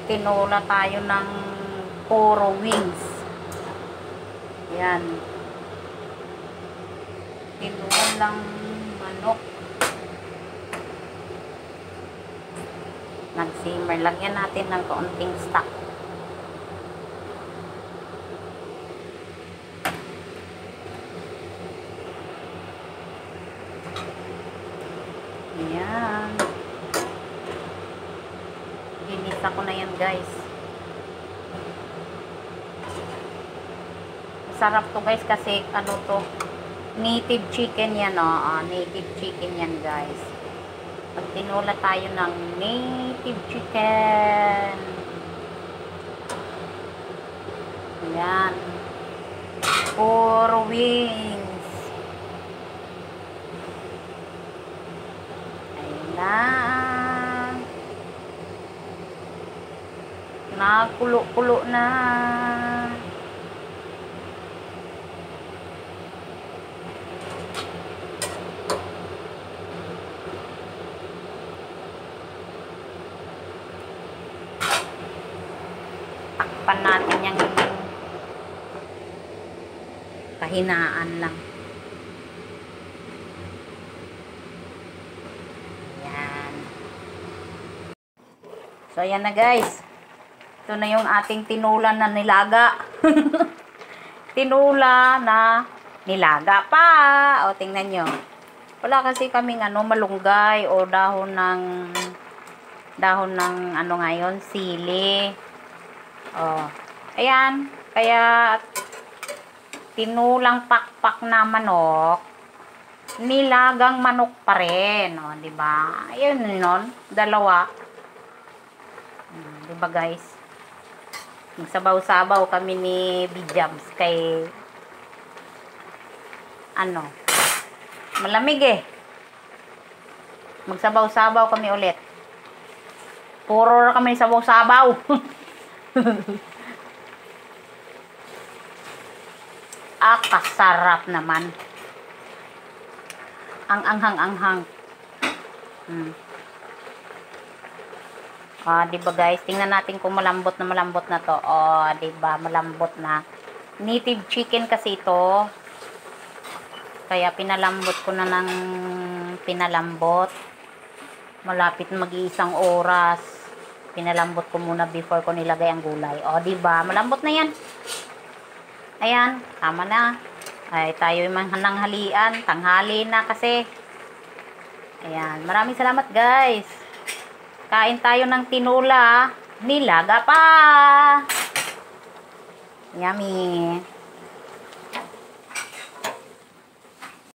Tinola tayo ng puro wings. Ayan. Tinolang manok. Nag-simmer. Lagyan natin ng kaunting stock. Ayan. Ginisa ko na yan, guys. Masarap to, guys, kasi ano to, native chicken yan, native chicken yan, guys. Pag tinola tayo ng native chicken. Ayan. Puro wings. Ayan na. Nakulo-kulo na. Takpan natin yung kahinaan lang. Ayan. So, ayan na, guys. Ito na yung ating tinula na nilaga. Tinula na nilaga pa. O, tingnan nyo. Wala kasi kaming malunggay o dahon ng ano ngayon, sili. O, ayan. Kaya, tinulang pakpak na manok, nilagang manok pa rin. O, diba? Ayun nun, dalawa. Diba, guys? Magsabaw-sabaw kami ni Bijams kay malamig eh. Magsabaw-sabaw kami ulit. Puro na kami sabaw-sabaw. Kasarap naman. Ang anghang-anghang. Diba, guys? Tingnan natin kung malambot na to. Diba? Malambot na. Native chicken kasi ito. Kaya pinalambot ko na ng pinalambot. Malapit mag-iisang oras. Pinalambot ko muna before ko nilagay ang gulay. Diba? Malambot na yan. Ayan. Tama na. Ay, tayo yung manghalian. Tanghali na kasi. Ayan. Maraming salamat, guys. Kain tayo ng tinula, nilaga pa. Yummy.